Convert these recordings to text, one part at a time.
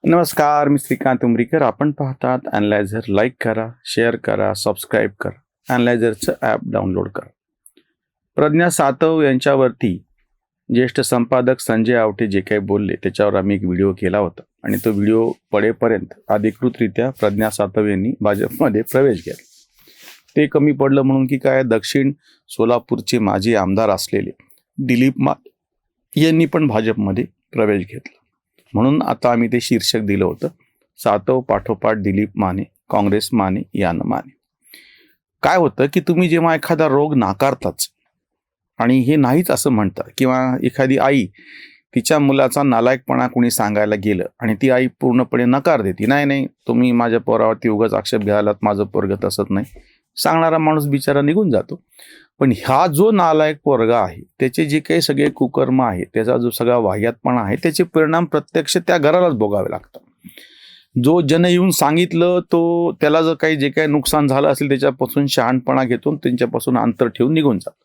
नमस्कार, मी श्रीकांत उमरीकर. आपण पाहतात ॲनलायझर. लाईक करा, शेअर करा, सबस्क्राईब करा. ॲनलायझरचं ॲप डाउनलोड करा. प्रज्ञा सातव यांच्यावरती ज्येष्ठ संपादक संजय आवटे जे काही बोलले त्याच्यावर आम्ही एक व्हिडिओ केला होता आणि तो व्हिडिओ पडेपर्यंत अधिकृतरित्या प्रज्ञा सातव यांनी भाजपमध्ये प्रवेश केला. ते कमी पडलं म्हणून की काय, दक्षिण सोलापूरचे माजी आमदार असलेले दिलीप यांनी पण भाजपमध्ये प्रवेश घेतला. म्हणून आता आम्ही ते शीर्षक दिलं होतं, सातव पाठोपाठ दिलीप माने, काँग्रेस माने यान माने. काय होतं की तुम्ही जेव्हा एखादा रोग नाकारताच आणि हे नाहीच असं म्हणता, किंवा एखादी आई तिच्या मुलाचा नालायकपणा कोणी सांगायला गेलं आणि ती आई पूर्णपणे नकार देते, नाही तुम्ही माझ्या पोरावरती उगाच आक्षेप घ्यायलात, माझं पोरगं तसंच नाही, सांगणारा माणूस बिचारा निघून जातो. पण हा जो नालायक पोरगा आहे, त्याचे जे काही सगळे कुकर्म आहे, त्याचा जो सगळा वाह्यातपणा आहे, त्याचे परिणाम प्रत्यक्ष त्या घरालाच भोगावे लागतात. जो जन येऊन सांगितलं तो त्याला जर काही जे काही नुकसान झालं असेल त्याच्यापासून शहाणपणा घेतो, त्यांच्यापासून अंतर ठेवून निघून जातो.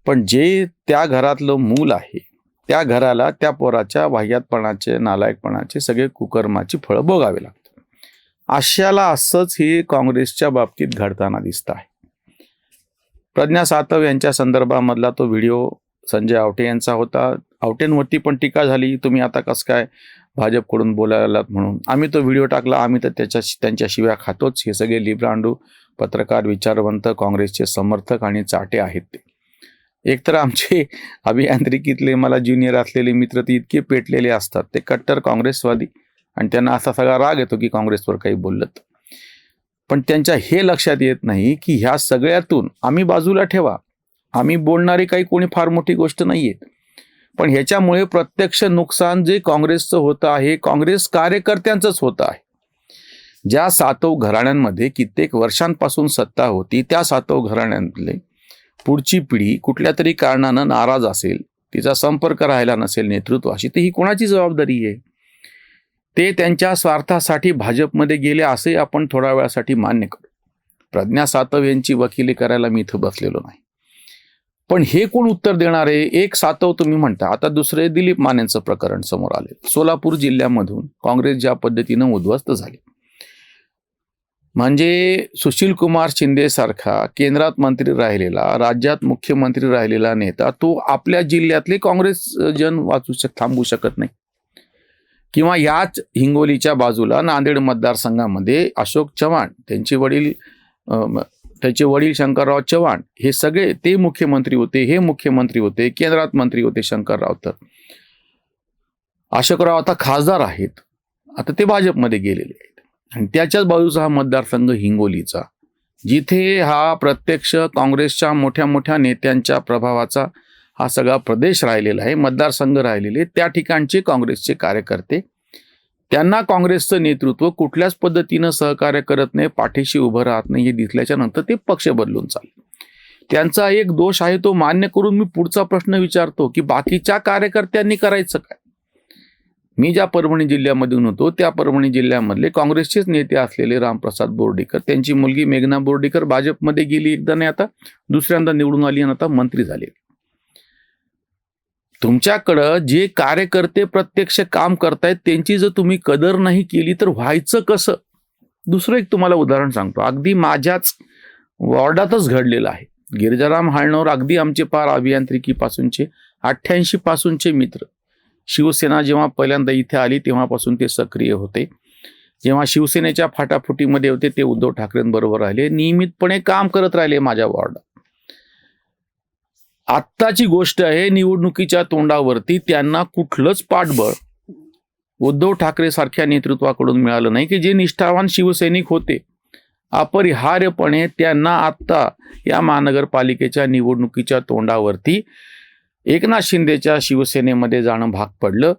पण जे त्या घरातलं मूल आहे, त्या घराला त्या पोराच्या वाह्यातपणाचे, नालायकपणाचे, सगळे कुकर्माची फळं भोगावे लागतात. अशाला असंच हे काँग्रेसच्या बाबतीत घडताना दिसतं आहे. प्रज्ञा सातव यांच्या संदर्भामधला तो व्हिडिओ संजय आवटे यांचा होता. आवटेंवरती पण टीका झाली, तुम्ही आता कसं काय भाजपकडून बोलायलात म्हणून. आम्ही तो व्हिडिओ टाकला, आम्ही तर त्यांच्या शिव्या खातोच. हे सगळे लिब्रांडू, पत्रकार, विचारवंत, काँग्रेसचे समर्थक आणि चाटे आहेत. ते एकतर आमचे अभियांत्रिकीतले मला ज्युनियर असलेले मित्र ते इतके पेटलेले असतात, ते कट्टर काँग्रेसवादी, आणि त्यांना असा सगळा राग येतो की काँग्रेसवर काही बोललं. पण त्यांच्या हे लक्षात येत नाही की ह्या सगळ्यातून आम्ही बाजूला ठेवा, आम्ही बोलणारे काही कोणी फार मोठी गोष्ट नाहीये, पण ह्याच्यामुळे प्रत्यक्ष नुकसान जे काँग्रेसचं होतं आहे, काँग्रेस कार्यकर्त्यांचंच होतं आहे. ज्या सातव घराण्यांमध्ये कित्येक वर्षांपासून सत्ता होती, त्या सातव घराण्यांतले पुढची पिढी कुठल्या तरी कारणानं नाराज असेल, तिचा संपर्क राहिला नसेल नेतृत्वाशी, तर ही कोणाची जबाबदारी आहे? ते त्यांच्या स्वार्थासाठी भाजपमध्ये गेले असे आपण थोड्या वेळासाठी मान्य करू. प्रज्ञा सातव यांची वकिली करायला मी इथं बसलेलो नाही. पण हे कोण उत्तर देणार आहे? एक सातव तुम्ही म्हणता, आता दुसरे दिलीप मानेंचं प्रकरण समोर आले. सोलापूर जिल्ह्यामधून काँग्रेस ज्या पद्धतीनं उद्ध्वस्त झाली, म्हणजे सुशील कुमार शिंदे सारखा केंद्रात मंत्री राहिलेला, राज्यात मुख्यमंत्री राहिलेला नेता, तो आपल्या जिल्ह्यातले काँग्रेस जन थांबवू शकत नाही. किंवा याच हिंगोलीच्या बाजूला नांदेड मतदारसंघामध्ये अशोक चव्हाण, त्याचे वडील शंकरराव चव्हाण, हे सगळे ते मुख्यमंत्री होते, हे मुख्यमंत्री होते, केंद्रात मंत्री होते शंकरराव. तर अशोकराव आता खासदार आहेत, आता ते भाजपमध्ये गेलेले आहेत. आणि त्याच्याच बाजूचा हा मतदारसंघ हिंगोलीचा, जिथे हा प्रत्यक्ष काँग्रेसच्या मोठ्या मोठ्या नेत्यांच्या प्रभावाचा हा सगळा प्रदेश राहिलेला आहे, मतदारसंघ राहिलेले, त्या ठिकाणचे काँग्रेसचे कार्यकर्ते, त्यांना काँग्रेसचं नेतृत्व कुठल्याच पद्धतीनं सहकार्य करत नाही, पाठीशी उभं राहत नाही. हे दिसल्याच्या नंतर ते पक्ष बदलून चालले. त्यांचा एक दोष आहे तो मान्य करून मी पुढचा प्रश्न विचारतो की बाकीच्या कार्यकर्त्यांनी करायचं काय? मी ज्या परभणी जिल्ह्यामधून होतो, त्या परभणी जिल्ह्यामधले काँग्रेसचेच नेते असलेले रामप्रसाद बोर्डीकर, त्यांची मुलगी मेघना बोर्डीकर भाजपमध्ये गेली, एकदा नाही आता दुसऱ्यांदा निवडून आली आणि आता मंत्री झाले. तुमच्याकडं जे कार्यकर्ते प्रत्यक्ष काम करतायत त्यांची जर तुम्ही कदर नाही केली तर व्हायचं कसं? दुसरं एक तुम्हाला उदाहरण सांगतो, अगदी माझ्याच वॉर्डातच घडलेलं आहे. गिरिजाराम हाळणवर अगदी आमचे पार अभियांत्रिकीपासूनचे 88 पासूनचे मित्र. शिवसेना जेव्हा पहिल्यांदा इथे आली तेव्हापासून ते सक्रिय होते. जेव्हा शिवसेनेच्या फाटाफुटीमध्ये होते ते उद्धव ठाकरेंबरोबर राहिले, नियमितपणे काम करत राहिले माझ्या वॉर्डात. आत्ताची गोष्ट आहे, निवडणुकीच्या तोंडावरती त्यांना कुठलंच पाठबळ उद्धव ठाकरे सारख्या नेतृत्वाकडून मिळालं नाही की जे निष्ठावान शिवसैनिक होते. अपरिहार्यपणे त्यांना आत्ता या महानगरपालिकेच्या निवडणुकीच्या तोंडावरती एकनाथ शिंदेच्या शिवसेनेमध्ये जाणं भाग पडलं.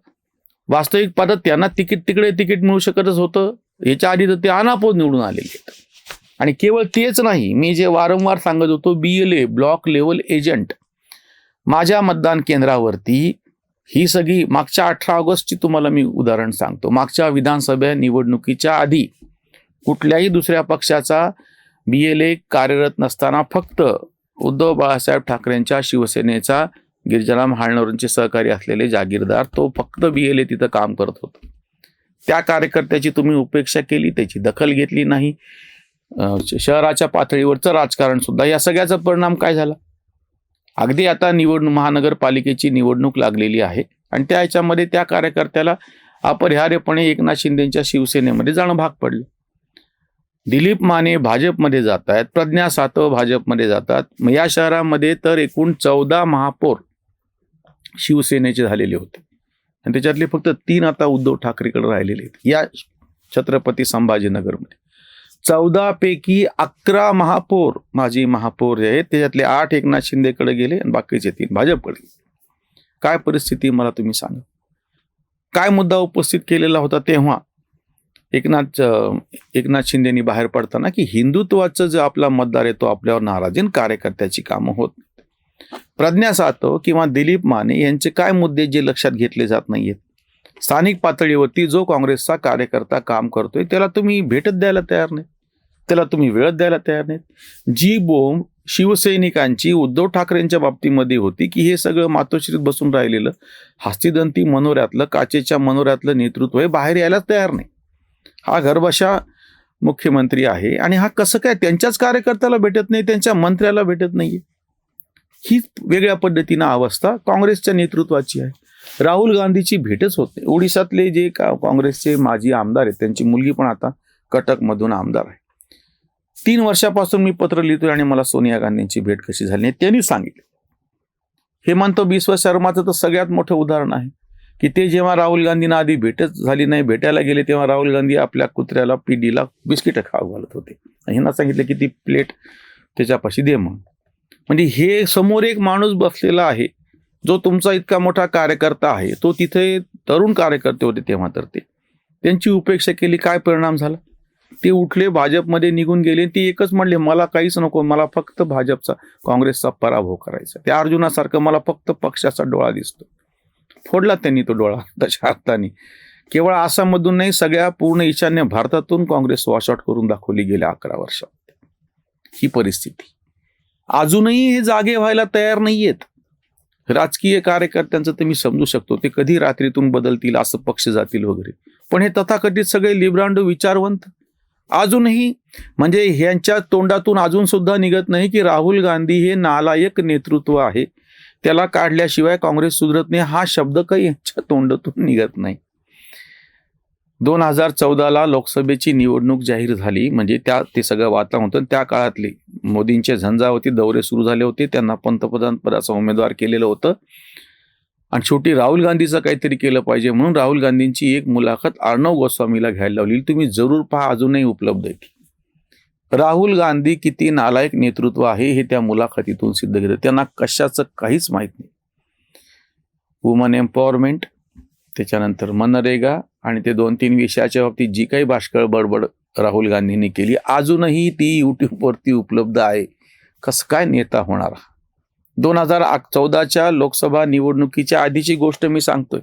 वास्तविक पाहता त्यांना तिकीट मिळू शकतच होतं. याच्या आधी तर ते अनापोज निवडून आलेले आहेत. आणि केवळ तेच नाही, मी जे वारंवार सांगत होतो, BLA ब्लॉक लेवल एजंट माझ्या मतदान केंद्रावरती, ही सगळी मागच्या 18 ऑगस्टची तुम्हाला मी उदाहरण सांगतो. मागच्या विधानसभा निवडणुकीच्या आधी कुठल्याही दुसऱ्या पक्षाचा BLA कार्यरत नसताना फक्त उद्धव बाळासाहेब ठाकरेंच्या शिवसेनेचा गिरिजाराम हाळणवरांचे सहकारी असलेले जागीरदार, तो फक्त BLA तिथं काम करत होता. त्या कार्यकर्त्याची तुम्ही उपेक्षा केली, त्याची दखल घेतली नाही. शहराच्या पातळीवरचं राजकारण सुद्धा, या सगळ्याचा परिणाम काय झाला? अगदी आता महानगरपालिकेची निवडणूक लागलेली आहे आणि त्या ह्याच्यामध्ये त्या कार्यकर्त्याला अपरिहार्यपणे एकनाथ शिंदेच्या शिवसेनेमध्ये जाणं भाग पडलं. दिलीप माने भाजपमध्ये जात आहेत, प्रज्ञा सातव भाजपमध्ये जातात. मग या शहरामध्ये तर एकूण 14 महापौर शिवसेनेचे झालेले होते आणि त्याच्यातले फक्त 3 आता उद्धव ठाकरेकडे राहिलेले आहेत. या छत्रपती संभाजीनगरमध्ये 14 पैकी 11 महापौर, माजी महापौर जे आहेत त्याच्यातले 8 एकनाथ शिंदेकडे गेले आणि बाकीचे 3 भाजपकडे. काय परिस्थिती मला तुम्ही सांगा. काय मुद्दा उपस्थित केलेला होता तेव्हा एकनाथ शिंदेनी बाहेर पडताना, की हिंदुत्वाचं जे आपला मतदार आहे तो आपल्यावर नाराज आहे, कार्यकर्त्याची कामं होत नाहीत. प्रज्ञा सातव किंवा दिलीप माने यांचे काय मुद्दे जे लक्षात घेतले जात नाहीयेत. स्थानिक पातळीवरती जो काँग्रेसचा कार्यकर्ता काम करतोय त्याला तुम्ही भेटत द्यायला तयार नाही, त्याला तुम्ही वेळत द्यायला तयार नाहीत. जी बोंब शिवसैनिकांची उद्धव ठाकरेंच्या बाबतीमध्ये होती, की हे सगळं मातोश्रीत बसून राहिलेलं हस्तिदंती मनोऱ्यातलं, काचेच्या मनोऱ्यातलं नेतृत्व हे बाहेर यायलाच तयार नाही. हा घरबशा मुख्यमंत्री आहे आणि हा कसं काय त्यांच्याच कार्यकर्त्याला भेटत नाही, त्यांच्या मंत्र्याला भेटत नाहीये. ही वेगळ्या पद्धतीनं अवस्था काँग्रेसच्या नेतृत्वाची आहे. राहुल गांधीची भेटच होत नाही. ओडिशातले जे काँग्रेसचे माजी आमदार आहेत त्यांची मुलगी पण आता कटकमधून आमदार आहे. 3 वर्षापासून मी पत्र लिहितोय आणि मला सोनिया गांधींची भेट कशी झाली नाही त्यांनी सांगितलं. हेमंत बिस्वा शर्माचं तर सगळ्यात मोठं उदाहरण आहे, की ते जेव्हा राहुल गांधींना आधी भेटच झाली नाही, भेटायला गेले तेव्हा राहुल गांधी आपल्या कुत्र्याला पिडीला बिस्किटं खाऊ घालत होते. ह्यांना सांगितलं की ती प्लेट त्याच्यापाशी दे म्हणून. म्हणजे हे समोर एक माणूस बसलेला आहे जो तुमचा इतका मोठा कार्यकर्ता आहे. तो तिथे तरुण कार्यकर्ते होते तेव्हा, तर त्यांची उपेक्षा केली. काय परिणाम झाला? ते उठले, भाजपमध्ये निघून गेले. ती एकच म्हणले, मला काहीच नको, मला फक्त भाजपचा, काँग्रेसचा पराभव करायचा. त्या अर्जुनासारखं मला फक्त पक्षाचा डोळा दिसतो. फोडला त्यांनी तो डोळा तशा अर्थाने. केवळ आसाममधून नाही, सगळ्या पूर्ण ईशान्य भारतातून काँग्रेस वॉशआउट करून दाखवली गेल्या 11 वर्षात. ही परिस्थिती. अजूनही हे जागे व्हायला तयार नाहीयेत. राजकीय कार्यकर्त्यांचं तर मी समजू शकतो, ते कधी रात्रीतून बदलतील, असं पक्ष जातील वगैरे. पण हे तथाकथित सगळे लिब्रांडो विचारवंत अजूनही, म्हणजे ह्यांच्या तोंडातून अजून सुद्धा निघत नाही की राहुल गांधी हे नालायक नेतृत्व आहे, त्याला काढल्याशिवाय काँग्रेस सुधरत नाही. हा शब्द काही यांच्या तोंडातून निघत नाही. 2014ला लोकसभेची निवडणूक जाहीर झाली, म्हणजे ते सगळं वातावरण होतं. त्या काळातले मोदींचे झंझावती दौरे सुरू झाले होते, त्यांना पंतप्रधान पदाचा उमेदवार केलेलं होतं आणि शेवटी राहुल गांधीचं काहीतरी केलं पाहिजे म्हणून राहुल गांधींची एक मुलाखत अर्णव गोस्वामीला घ्यायला लावली. तुम्ही जरूर पहा, अजूनही उपलब्ध आहे. राहुल गांधी किती नालायक नेतृत्व आहे हे त्या मुलाखतीतून सिद्ध केलं. त्यांना कशाचं काहीच माहीत नाही. वुमन एम्पॉवरमेंट, त्याच्यानंतर मनरेगा आणि ते 2-3 विषयाच्या बाबतीत जी काही बाष्कळ बडबड राहुल गांधींनी केली, अजूनही ती यूट्यूबवरती उपलब्ध आहे. कसं काय नेता होणार? 2014च्या लोकसभा निवडणुकीच्या आधीची गोष्ट मी सांगतोय.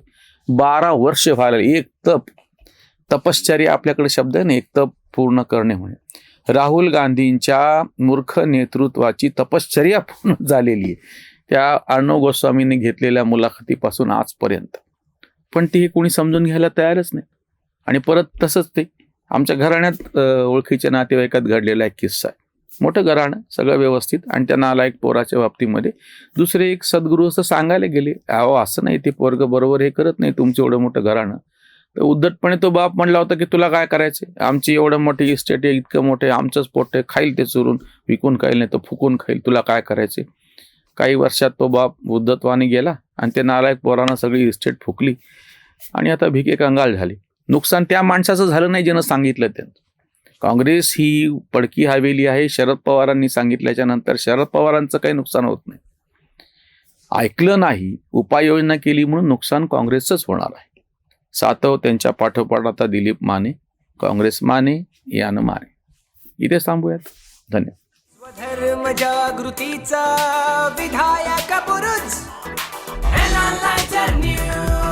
12 वर्ष व्हायला, एक तपश्चर्या आपल्याकडे शब्द आहे ना, एक तप पूर्ण करणे म्हणे. राहुल गांधींच्या मूर्ख नेतृत्वाची तपश्चर्या पूर्ण झालेली आहे त्या अर्णव गोस्वामीने घेतलेल्या मुलाखतीपासून आजपर्यंत. पण ते कोणी समजून घ्यायला तयारच नाही. आणि परत तसंच ते आमच्या घराण्यात ओळखीच्या नातेवाईकात घडलेला एक किस्सा आहे. मोठं घराणं, सगळं व्यवस्थित, आणि त्या नालायक पोराच्या बाबतीमध्ये दुसरे एक सद्गुरू असं सांगायला गेले, अहो असं नाही, ते पोरग बरोबर हे करत नाही, तुमचं एवढं मोठं घराणं. तर उद्धटपणे तो बाप म्हणला होता की तुला काय करायचं, आमची एवढं मोठी इस्टेट आहे, इतकं मोठे आमचंच पोट आहे, खाईल ते चुरून, विकून खाईल नाही तर फुकून खाईल, तुला काय करायचे. काही वर्षात तो बाप उद्धत्वाने गेला आणि ते नालायक पोरानं सगळी इस्टेट फुकली आणि आता भिके कंगाल झाली. नुकसान त्या माणसाचं झालं नाही ज्यानं सांगितलं त्यांचं. काँग्रेस ही पडकी हवेली आहे. शरद पवारांनी सांगितल्याच्या नंतर शरद पवारांचं काही नुकसान होत नाही. ऐकलं नाही, उपाययोजना केली म्हणून नुकसान काँग्रेसचंच होणार आहे. सातव, त्यांच्या पाठोपाठ आता दिलीप माने, काँग्रेस माने यानं माने. इथे थांबूयात. धन्यवाद. धर्म जागृतीचा विधायक बुरुज, NLizer News.